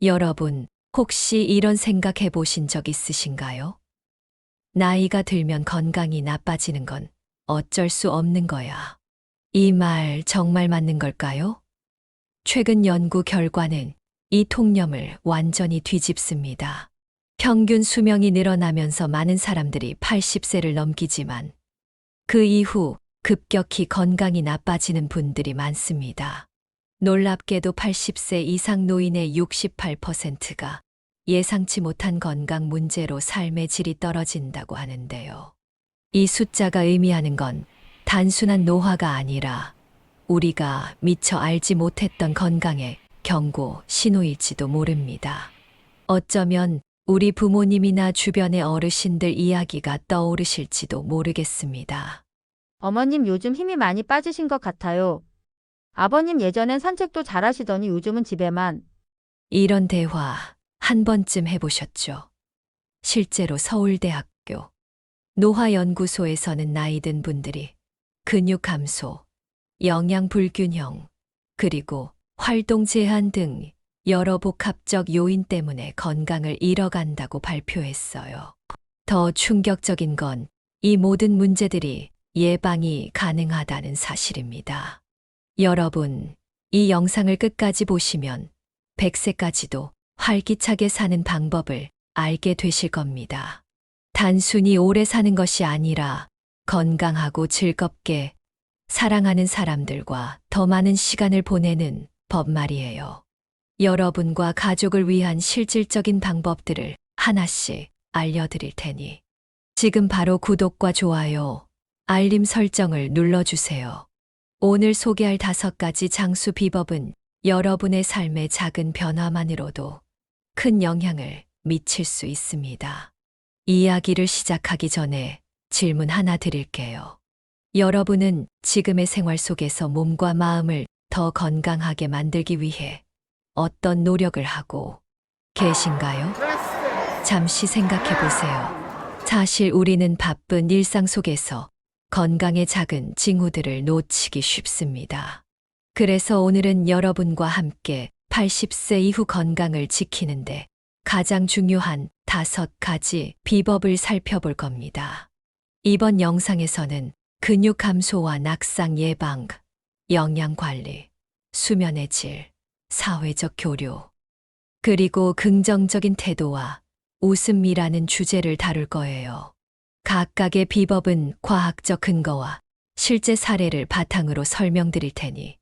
여러분, 혹시 이런 생각 해보신 적 있으신가요? 나이가 들면 건강이 나빠지는 건 어쩔 수 없는 거야. 이 말 정말 맞는 걸까요? 최근 연구 결과는 이 통념을 완전히 뒤집습니다. 평균 수명이 늘어나면서 많은 사람들이 80세를 넘기지만 그 이후 급격히 건강이 나빠지는 분들이 많습니다. 놀랍게도 80세 이상 노인의 68%가 예상치 못한 건강 문제로 삶의 질이 떨어진다고 하는데요. 이 숫자가 의미하는 건 단순한 노화가 아니라 우리가 미처 알지 못했던 건강의 경고 신호일지도 모릅니다. 어쩌면 우리 부모님이나 주변의 어르신들 이야기가 떠오르실지도 모르겠습니다. 어머님 요즘 힘이 많이 빠지신 것 같아요. 아버님 예전엔 산책도 잘하시더니 요즘은 집에만. 이런 대화 한 번쯤 해보셨죠? 실제로 서울대학교 노화연구소에서는 나이 든 분들이 근육 감소, 영양 불균형, 그리고 활동 제한 등 여러 복합적 요인 때문에 건강을 잃어간다고 발표했어요. 더 충격적인 건 이 모든 문제들이 예방이 가능하다는 사실입니다. 여러분, 이 영상을 끝까지 보시면 100세까지도 활기차게 사는 방법을 알게 되실 겁니다. 단순히 오래 사는 것이 아니라 건강하고 즐겁게 사랑하는 사람들과 더 많은 시간을 보내는 법 말이에요. 여러분과 가족을 위한 실질적인 방법들을 하나씩 알려드릴 테니 지금 바로 구독과 좋아요, 알림 설정을 눌러주세요. 오늘 소개할 5가지 장수 비법은 여러분의 삶의 작은 변화만으로도 큰 영향을 미칠 수 있습니다. 이야기를 시작하기 전에 질문 하나 드릴게요. 여러분은 지금의 생활 속에서 몸과 마음을 더 건강하게 만들기 위해 어떤 노력을 하고 계신가요? 잠시 생각해 보세요. 사실 우리는 바쁜 일상 속에서 건강의 작은 징후들을 놓치기 쉽습니다. 그래서 오늘은 여러분과 함께 80세 이후 건강을 지키는데 가장 중요한 5가지 비법을 살펴볼 겁니다. 이번 영상에서는 근육 감소와 낙상 예방, 영양 관리, 수면의 질, 사회적 교류, 그리고 긍정적인 태도와 웃음이라는 주제를 다룰 거예요. 각각의 비법은 과학적 근거와 실제 사례를 바탕으로 설명드릴 테니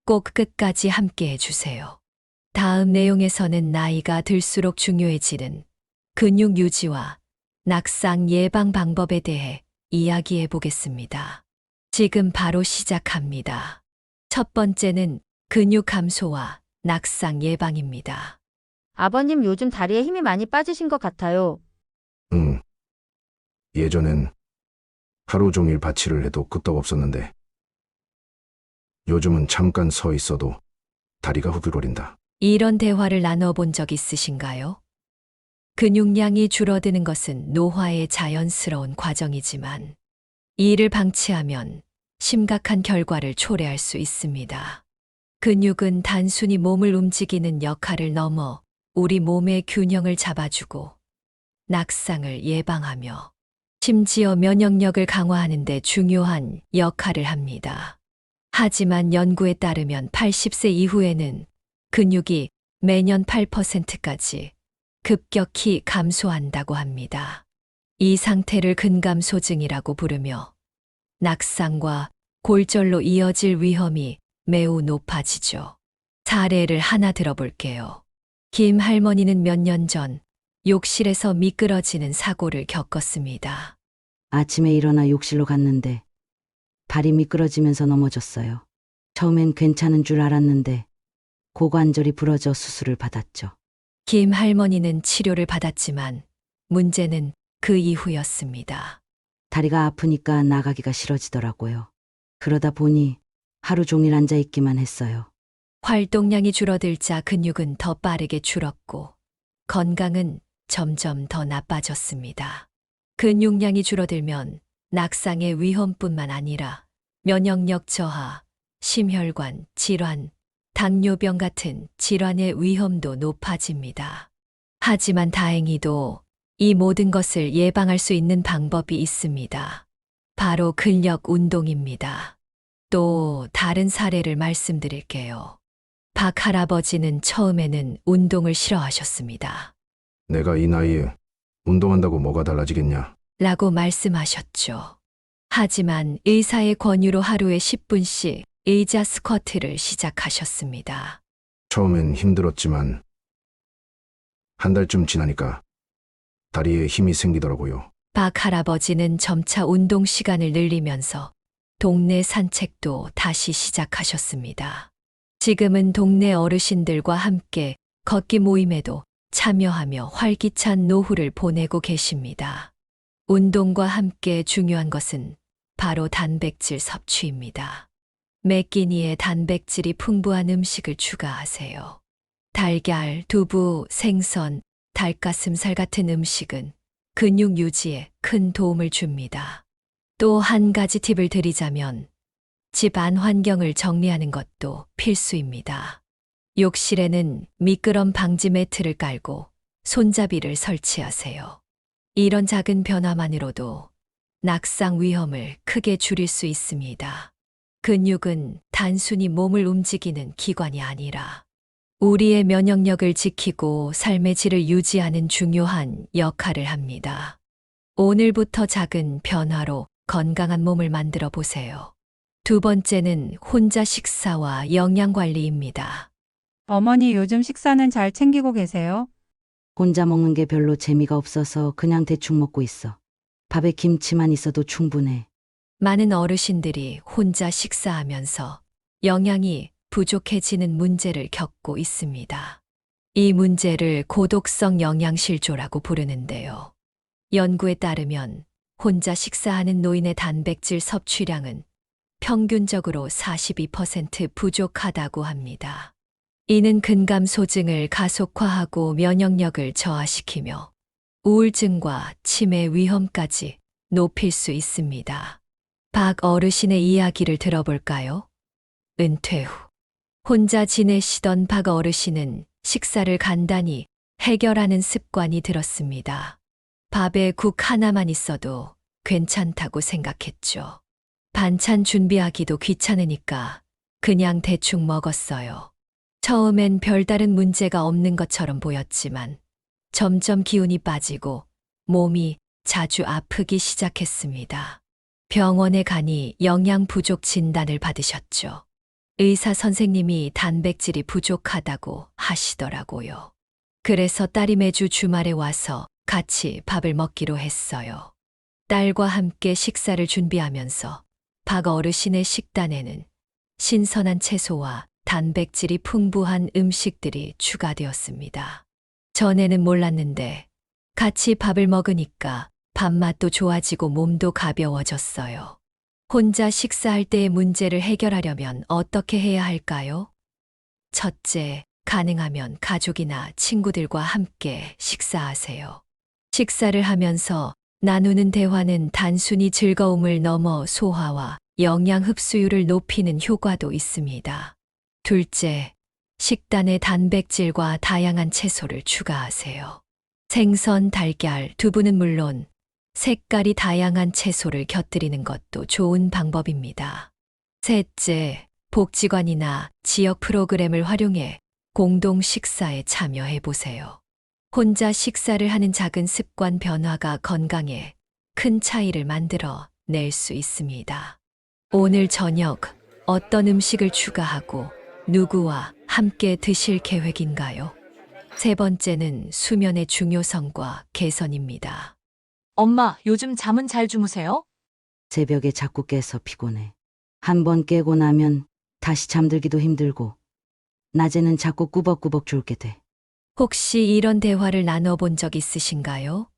꼭 끝까지 함께 해주세요. 다음 내용에서는 나이가 들수록 중요해지는 근육 유지와 낙상 예방 방법에 대해 이야기해 보겠습니다. 지금 바로 시작합니다. 첫 번째는 근육 감소와 낙상 예방입니다. 아버님 요즘 다리에 힘이 많이 빠지신 것 같아요. 응. 예전엔 하루 종일 바치를 해도 끄떡없었는데 요즘은 잠깐 서 있어도 다리가 후들거린다. 이런 대화를 나눠본 적 있으신가요? 근육량이 줄어드는 것은 노화의 자연스러운 과정이지만 이를 방치하면 심각한 결과를 초래할 수 있습니다. 근육은 단순히 몸을 움직이는 역할을 넘어 우리 몸의 균형을 잡아주고 낙상을 예방하며 심지어 면역력을 강화하는 데 중요한 역할을 합니다. 하지만 연구에 따르면 80세 이후에는 근육이 매년 8%까지 급격히 감소한다고 합니다. 이 상태를 근감소증이라고 부르며 낙상과 골절로 이어질 위험이 매우 높아지죠. 사례를 하나 들어볼게요. 김 할머니는 몇 년 전 욕실에서 미끄러지는 사고를 겪었습니다. 아침에 일어나 욕실로 갔는데 발이 미끄러지면서 넘어졌어요. 처음엔 괜찮은 줄 알았는데 고관절이 부러져 수술을 받았죠. 김 할머니는 치료를 받았지만 문제는 그 이후였습니다. 다리가 아프니까 나가기가 싫어지더라고요. 그러다 보니 하루 종일 앉아 있기만 했어요. 활동량이 줄어들자 근육은 더 빠르게 줄었고 건강은 점점 더 나빠졌습니다. 근육량이 줄어들면 낙상의 위험뿐만 아니라 면역력 저하, 심혈관 질환, 당뇨병 같은 질환의 위험도 높아집니다. 하지만 다행히도 이 모든 것을 예방할 수 있는 방법이 있습니다. 바로 근력 운동입니다. 또 다른 사례를 말씀드릴게요. 박 할아버지는 처음에는 운동을 싫어하셨습니다. 내가 이 나이에 운동한다고 뭐가 달라지겠냐? 라고 말씀하셨죠. 하지만 의사의 권유로 하루에 10분씩 의자 스쿼트를 시작하셨습니다. 처음엔 힘들었지만 한 달쯤 지나니까 다리에 힘이 생기더라고요. 박 할아버지는 점차 운동 시간을 늘리면서 동네 산책도 다시 시작하셨습니다. 지금은 동네 어르신들과 함께 걷기 모임에도 참여하며 활기찬 노후를 보내고 계십니다. 운동과 함께 중요한 것은 바로 단백질 섭취입니다. 매 끼니에 단백질이 풍부한 음식을 추가하세요. 달걀, 두부, 생선, 닭가슴살 같은 음식은 근육 유지에 큰 도움을 줍니다. 또 한 가지 팁을 드리자면 집 안 환경을 정리하는 것도 필수입니다. 욕실에는 미끄럼 방지 매트를 깔고 손잡이를 설치하세요. 이런 작은 변화만으로도 낙상 위험을 크게 줄일 수 있습니다. 근육은 단순히 몸을 움직이는 기관이 아니라 우리의 면역력을 지키고 삶의 질을 유지하는 중요한 역할을 합니다. 오늘부터 작은 변화로 건강한 몸을 만들어 보세요. 두 번째는 혼자 식사와 영양 관리입니다. 어머니 요즘 식사는 잘 챙기고 계세요? 혼자 먹는 게 별로 재미가 없어서 그냥 대충 먹고 있어. 밥에 김치만 있어도 충분해. 많은 어르신들이 혼자 식사하면서 영양이 부족해지는 문제를 겪고 있습니다. 이 문제를 고독성 영양실조라고 부르는데요. 연구에 따르면 혼자 식사하는 노인의 단백질 섭취량은 평균적으로 42% 부족하다고 합니다. 이는 근감소증을 가속화하고 면역력을 저하시키며 우울증과 치매 위험까지 높일 수 있습니다. 박 어르신의 이야기를 들어볼까요? 은퇴 후 혼자 지내시던 박 어르신은 식사를 간단히 해결하는 습관이 들었습니다. 밥에 국 하나만 있어도 괜찮다고 생각했죠. 반찬 준비하기도 귀찮으니까 그냥 대충 먹었어요. 처음엔 별다른 문제가 없는 것처럼 보였지만 점점 기운이 빠지고 몸이 자주 아프기 시작했습니다. 병원에 가니 영양 부족 진단을 받으셨죠. 의사 선생님이 단백질이 부족하다고 하시더라고요. 그래서 딸이 매주 주말에 와서 같이 밥을 먹기로 했어요. 딸과 함께 식사를 준비하면서 박 어르신의 식단에는 신선한 채소와 단백질이 풍부한 음식들이 추가되었습니다. 전에는 몰랐는데 같이 밥을 먹으니까 밥맛도 좋아지고 몸도 가벼워졌어요. 혼자 식사할 때의 문제를 해결하려면 어떻게 해야 할까요? 첫째, 가능하면 가족이나 친구들과 함께 식사하세요. 식사를 하면서 나누는 대화는 단순히 즐거움을 넘어 소화와 영양 흡수율을 높이는 효과도 있습니다. 둘째, 식단에 단백질과 다양한 채소를 추가하세요. 생선, 달걀, 두부는 물론 색깔이 다양한 채소를 곁들이는 것도 좋은 방법입니다. 셋째, 복지관이나 지역 프로그램을 활용해 공동 식사에 참여해 보세요. 혼자 식사를 하는 작은 습관 변화가 건강에 큰 차이를 만들어 낼 수 있습니다. 오늘 저녁 어떤 음식을 추가하고 누구와 함께 드실 계획인가요? 세 번째는 수면의 중요성과 개선입니다. 엄마, 요즘 잠은 잘 주무세요? 새벽에 자꾸 깨서 피곤해. 한 번 깨고 나면 다시 잠들기도 힘들고 낮에는 자꾸 꾸벅꾸벅 졸게 돼. 혹시 이런 대화를 나눠본 적 있으신가요?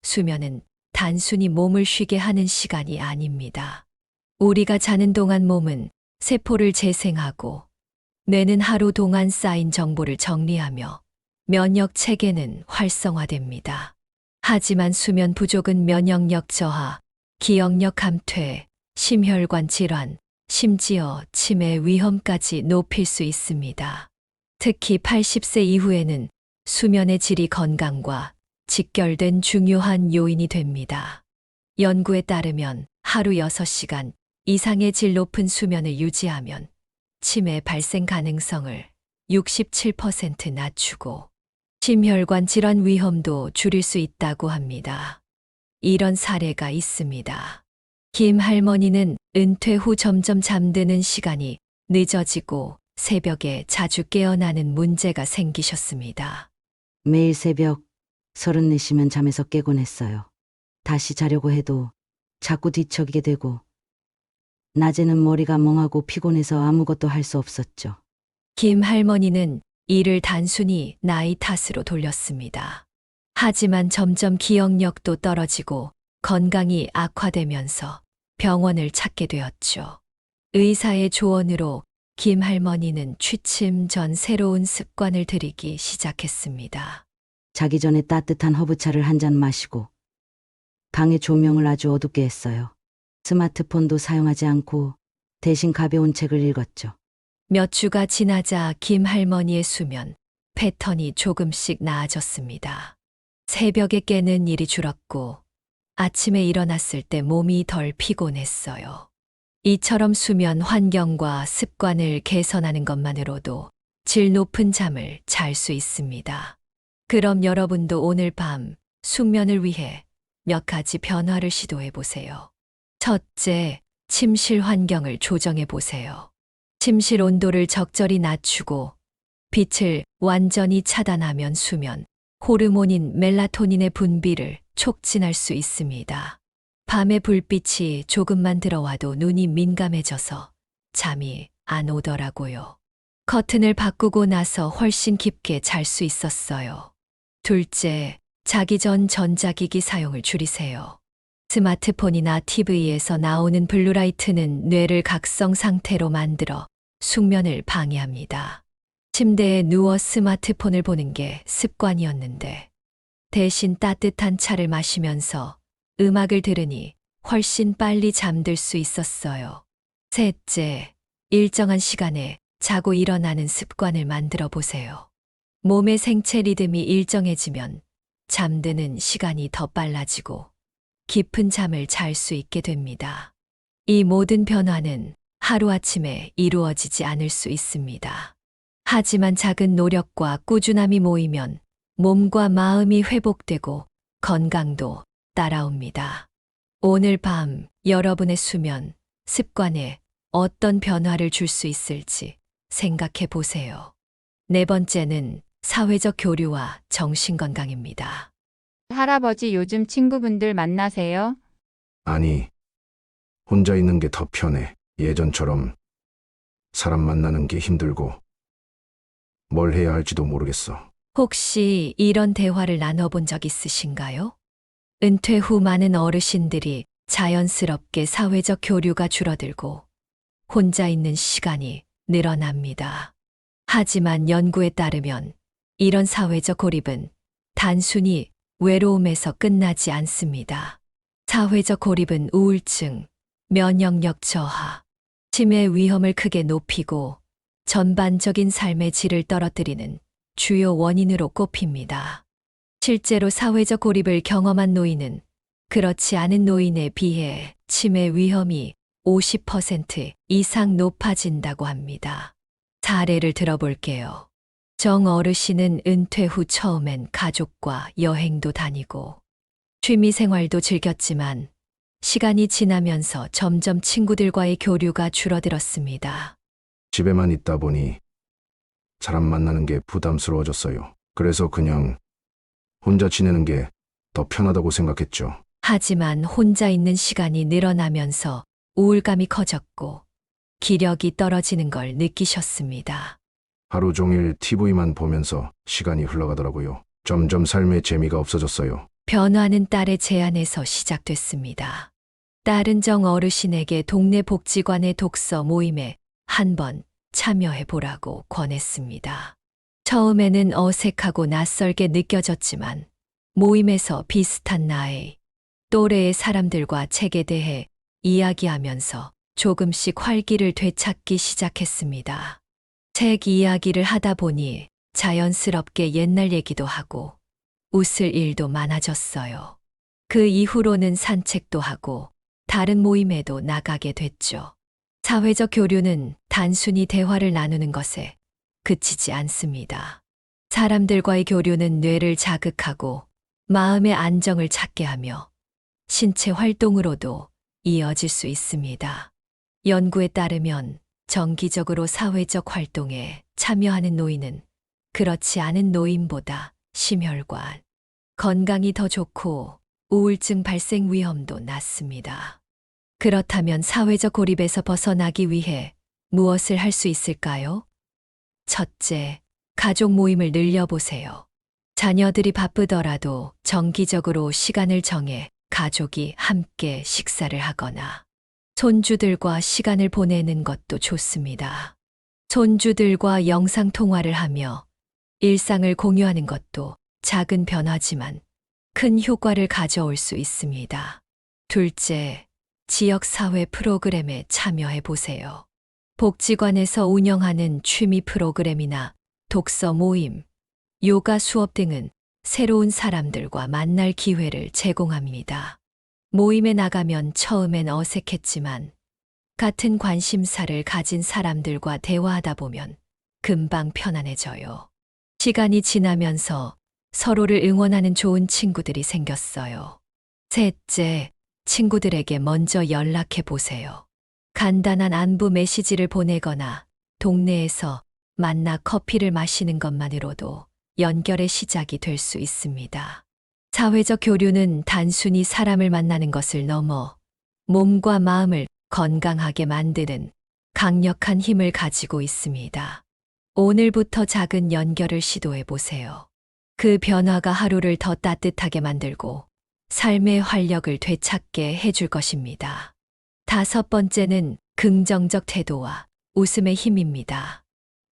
수면은 단순히 몸을 쉬게 하는 시간이 아닙니다. 우리가 자는 동안 몸은 세포를 재생하고 뇌는 하루 동안 쌓인 정보를 정리하며 면역 체계는 활성화됩니다. 하지만 수면 부족은 면역력 저하, 기억력 감퇴, 심혈관 질환, 심지어 치매 위험까지 높일 수 있습니다. 특히 80세 이후에는 수면의 질이 건강과 직결된 중요한 요인이 됩니다. 연구에 따르면 하루 6시간 이상의 질 높은 수면을 유지하면 치매 발생 가능성을 67% 낮추고 심혈관 질환 위험도 줄일 수 있다고 합니다. 이런 사례가 있습니다. 김 할머니는 은퇴 후 점점 잠드는 시간이 늦어지고 새벽에 자주 깨어나는 문제가 생기셨습니다. 매일 새벽 34시면 잠에서 깨곤 했어요. 다시 자려고 해도 자꾸 뒤척이게 되고 낮에는 머리가 멍하고 피곤해서 아무것도 할 수 없었죠. 김 할머니는 이를 단순히 나이 탓으로 돌렸습니다. 하지만 점점 기억력도 떨어지고 건강이 악화되면서 병원을 찾게 되었죠. 의사의 조언으로 김 할머니는 취침 전 새로운 습관을 들이기 시작했습니다. 자기 전에 따뜻한 허브차를 한 잔 마시고 방의 조명을 아주 어둡게 했어요. 스마트폰도 사용하지 않고 대신 가벼운 책을 읽었죠. 몇 주가 지나자 김 할머니의 수면 패턴이 조금씩 나아졌습니다. 새벽에 깨는 일이 줄었고 아침에 일어났을 때 몸이 덜 피곤했어요. 이처럼 수면 환경과 습관을 개선하는 것만으로도 질 높은 잠을 잘 수 있습니다. 그럼 여러분도 오늘 밤 숙면을 위해 몇 가지 변화를 시도해 보세요. 첫째, 침실 환경을 조정해 보세요. 침실 온도를 적절히 낮추고 빛을 완전히 차단하면 수면 호르몬인 멜라토닌의 분비를 촉진할 수 있습니다. 밤에 불빛이 조금만 들어와도 눈이 민감해져서 잠이 안 오더라고요. 커튼을 바꾸고 나서 훨씬 깊게 잘 수 있었어요. 둘째, 자기 전 전자기기 사용을 줄이세요. 스마트폰이나 TV에서 나오는 블루라이트는 뇌를 각성 상태로 만들어 숙면을 방해합니다. 침대에 누워 스마트폰을 보는 게 습관이었는데 대신 따뜻한 차를 마시면서 음악을 들으니 훨씬 빨리 잠들 수 있었어요. 셋째, 일정한 시간에 자고 일어나는 습관을 만들어 보세요. 몸의 생체 리듬이 일정해지면 잠드는 시간이 더 빨라지고 깊은 잠을 잘 수 있게 됩니다. 이 모든 변화는 하루아침에 이루어지지 않을 수 있습니다. 하지만 작은 노력과 꾸준함이 모이면 몸과 마음이 회복되고 건강도 따라옵니다. 오늘 밤 여러분의 수면 습관에 어떤 변화를 줄 수 있을지 생각해 보세요. 네 번째는 사회적 교류와 정신건강입니다. 할아버지 요즘 친구분들 만나세요? 아니, 혼자 있는 게 더 편해. 예전처럼 사람 만나는 게 힘들고 뭘 해야 할지도 모르겠어. 혹시 이런 대화를 나눠본 적 있으신가요? 은퇴 후 많은 어르신들이 자연스럽게 사회적 교류가 줄어들고 혼자 있는 시간이 늘어납니다. 하지만 연구에 따르면 이런 사회적 고립은 단순히 외로움에서 끝나지 않습니다. 사회적 고립은 우울증, 면역력 저하, 치매 위험을 크게 높이고 전반적인 삶의 질을 떨어뜨리는 주요 원인으로 꼽힙니다. 실제로 사회적 고립을 경험한 노인은 그렇지 않은 노인에 비해 치매 위험이 50% 이상 높아진다고 합니다. 사례를 들어볼게요. 정 어르신은 은퇴 후 처음엔 가족과 여행도 다니고 취미 생활도 즐겼지만 시간이 지나면서 점점 친구들과의 교류가 줄어들었습니다. 집에만 있다 보니 사람 만나는 게 부담스러워졌어요. 그래서 그냥 혼자 지내는 게 더 편하다고 생각했죠. 하지만 혼자 있는 시간이 늘어나면서 우울감이 커졌고 기력이 떨어지는 걸 느끼셨습니다. 하루 종일 TV만 보면서 시간이 흘러가더라고요. 점점 삶의 재미가 없어졌어요. 변화는 딸의 제안에서 시작됐습니다. 딸은 정 어르신에게 동네 복지관의 독서 모임에 한번 참여해 보라고 권했습니다. 처음에는 어색하고 낯설게 느껴졌지만 모임에서 비슷한 나이, 또래의 사람들과 책에 대해 이야기하면서 조금씩 활기를 되찾기 시작했습니다. 책 이야기를 하다 보니 자연스럽게 옛날 얘기도 하고 웃을 일도 많아졌어요. 그 이후로는 산책도 하고 다른 모임에도 나가게 됐죠. 사회적 교류는 단순히 대화를 나누는 것에 그치지 않습니다. 사람들과의 교류는 뇌를 자극하고 마음의 안정을 찾게 하며 신체 활동으로도 이어질 수 있습니다. 연구에 따르면 정기적으로 사회적 활동에 참여하는 노인은 그렇지 않은 노인보다 심혈관, 건강이 더 좋고 우울증 발생 위험도 낮습니다. 그렇다면 사회적 고립에서 벗어나기 위해 무엇을 할 수 있을까요? 첫째, 가족 모임을 늘려보세요. 자녀들이 바쁘더라도 정기적으로 시간을 정해 가족이 함께 식사를 하거나 손주들과 시간을 보내는 것도 좋습니다. 손주들과 영상통화를 하며 일상을 공유하는 것도 작은 변화지만 큰 효과를 가져올 수 있습니다. 둘째, 지역사회 프로그램에 참여해 보세요. 복지관에서 운영하는 취미 프로그램이나 독서 모임, 요가 수업 등은 새로운 사람들과 만날 기회를 제공합니다. 모임에 나가면 처음엔 어색했지만 같은 관심사를 가진 사람들과 대화하다 보면 금방 편안해져요. 시간이 지나면서 서로를 응원하는 좋은 친구들이 생겼어요. 셋째, 친구들에게 먼저 연락해 보세요. 간단한 안부 메시지를 보내거나 동네에서 만나 커피를 마시는 것만으로도 연결의 시작이 될 수 있습니다. 사회적 교류는 단순히 사람을 만나는 것을 넘어 몸과 마음을 건강하게 만드는 강력한 힘을 가지고 있습니다. 오늘부터 작은 연결을 시도해 보세요. 그 변화가 하루를 더 따뜻하게 만들고 삶의 활력을 되찾게 해줄 것입니다. 다섯 번째는 긍정적 태도와 웃음의 힘입니다.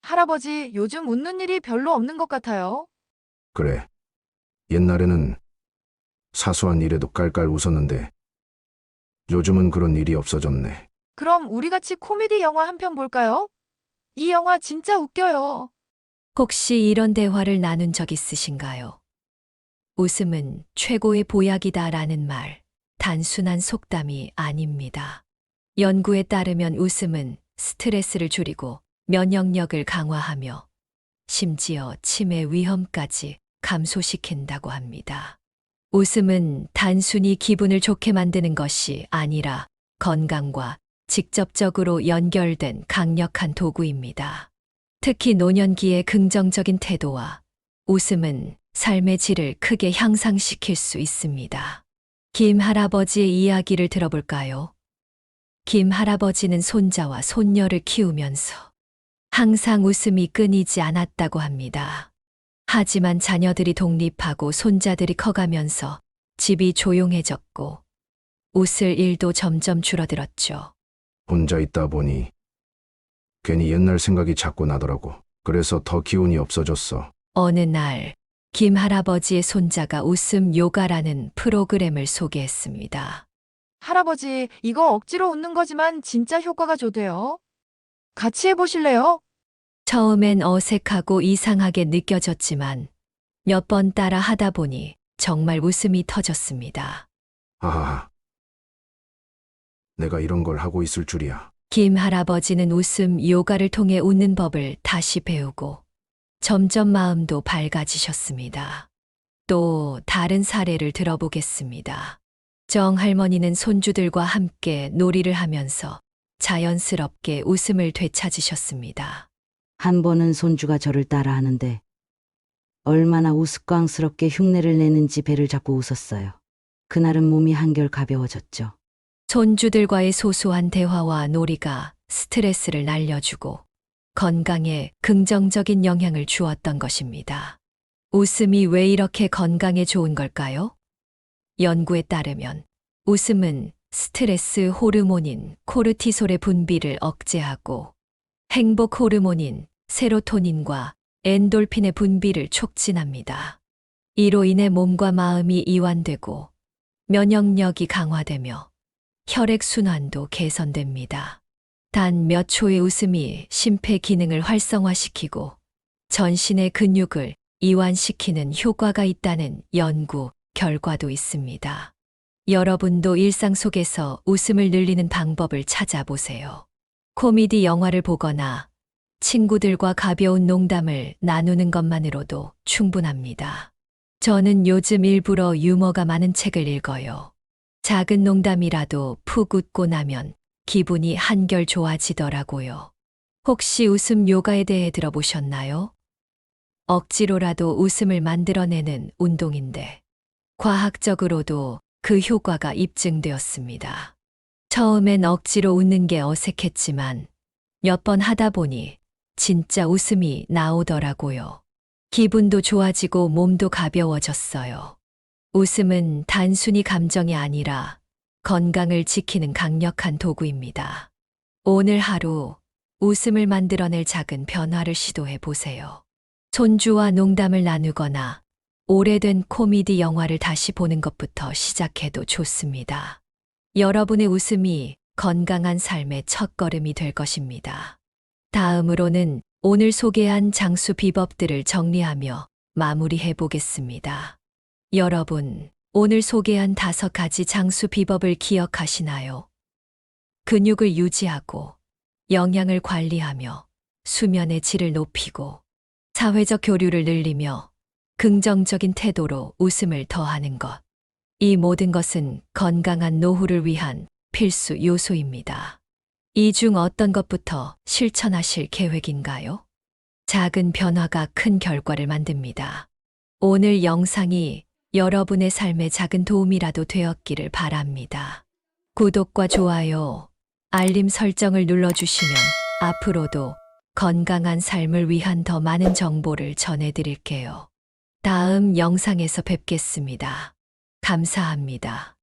할아버지, 요즘 웃는 일이 별로 없는 것 같아요. 그래. 옛날에는 사소한 일에도 깔깔 웃었는데 요즘은 그런 일이 없어졌네. 그럼 우리 같이 코미디 영화 한 편 볼까요? 이 영화 진짜 웃겨요. 혹시 이런 대화를 나눈 적 있으신가요? 웃음은 최고의 보약이다라는 말, 단순한 속담이 아닙니다. 연구에 따르면 웃음은 스트레스를 줄이고 면역력을 강화하며 심지어 치매 위험까지 감소시킨다고 합니다. 웃음은 단순히 기분을 좋게 만드는 것이 아니라 건강과 직접적으로 연결된 강력한 도구입니다. 특히 노년기의 긍정적인 태도와 웃음은 삶의 질을 크게 향상시킬 수 있습니다. 김 할아버지의 이야기를 들어볼까요? 김 할아버지는 손자와 손녀를 키우면서 항상 웃음이 끊이지 않았다고 합니다. 하지만 자녀들이 독립하고 손자들이 커가면서 집이 조용해졌고 웃을 일도 점점 줄어들었죠. 혼자 있다 보니 괜히 옛날 생각이 자꾸 나더라고. 그래서 더 기운이 없어졌어. 어느 날 김 할아버지의 손자가 웃음 요가라는 프로그램을 소개했습니다. 할아버지, 이거 억지로 웃는 거지만 진짜 효과가 좋대요. 같이 해보실래요? 처음엔 어색하고 이상하게 느껴졌지만 몇 번 따라 하다 보니 정말 웃음이 터졌습니다. 하하하. 내가 이런 걸 하고 있을 줄이야. 김 할아버지는 웃음 요가를 통해 웃는 법을 다시 배우고 점점 마음도 밝아지셨습니다. 또 다른 사례를 들어보겠습니다. 정 할머니는 손주들과 함께 놀이를 하면서 자연스럽게 웃음을 되찾으셨습니다. 한 번은 손주가 저를 따라하는데 얼마나 우스꽝스럽게 흉내를 내는지 배를 잡고 웃었어요. 그날은 몸이 한결 가벼워졌죠. 손주들과의 소소한 대화와 놀이가 스트레스를 날려주고 건강에 긍정적인 영향을 주었던 것입니다. 웃음이 왜 이렇게 건강에 좋은 걸까요? 연구에 따르면 웃음은 스트레스 호르몬인 코르티솔의 분비를 억제하고 행복 호르몬인 세로토닌과 엔돌핀의 분비를 촉진합니다. 이로 인해 몸과 마음이 이완되고 면역력이 강화되며 혈액순환도 개선됩니다. 단 몇 초의 웃음이 심폐 기능을 활성화시키고 전신의 근육을 이완시키는 효과가 있다는 연구 결과도 있습니다. 여러분도 일상 속에서 웃음을 늘리는 방법을 찾아보세요. 코미디 영화를 보거나 친구들과 가벼운 농담을 나누는 것만으로도 충분합니다. 저는 요즘 일부러 유머가 많은 책을 읽어요. 작은 농담이라도 푹 웃고 나면 기분이 한결 좋아지더라고요. 혹시 웃음 요가에 대해 들어보셨나요? 억지로라도 웃음을 만들어내는 운동인데 과학적으로도 그 효과가 입증되었습니다. 처음엔 억지로 웃는 게 어색했지만 몇 번 하다 보니 진짜 웃음이 나오더라고요. 기분도 좋아지고 몸도 가벼워졌어요. 웃음은 단순히 감정이 아니라 건강을 지키는 강력한 도구입니다. 오늘 하루 웃음을 만들어낼 작은 변화를 시도해 보세요. 손주와 농담을 나누거나 오래된 코미디 영화를 다시 보는 것부터 시작해도 좋습니다. 여러분의 웃음이 건강한 삶의 첫걸음이 될 것입니다. 다음으로는 오늘 소개한 장수 비법들을 정리하며 마무리해 보겠습니다. 여러분, 오늘 소개한 5가지 장수 비법을 기억하시나요? 근육을 유지하고 영양을 관리하며 수면의 질을 높이고 사회적 교류를 늘리며 긍정적인 태도로 웃음을 더하는 것. 이 모든 것은 건강한 노후를 위한 필수 요소입니다. 이 중 어떤 것부터 실천하실 계획인가요? 작은 변화가 큰 결과를 만듭니다. 오늘 영상이 여러분의 삶에 작은 도움이라도 되었기를 바랍니다. 구독과 좋아요, 알림 설정을 눌러주시면 앞으로도 건강한 삶을 위한 더 많은 정보를 전해드릴게요. 다음 영상에서 뵙겠습니다. 감사합니다.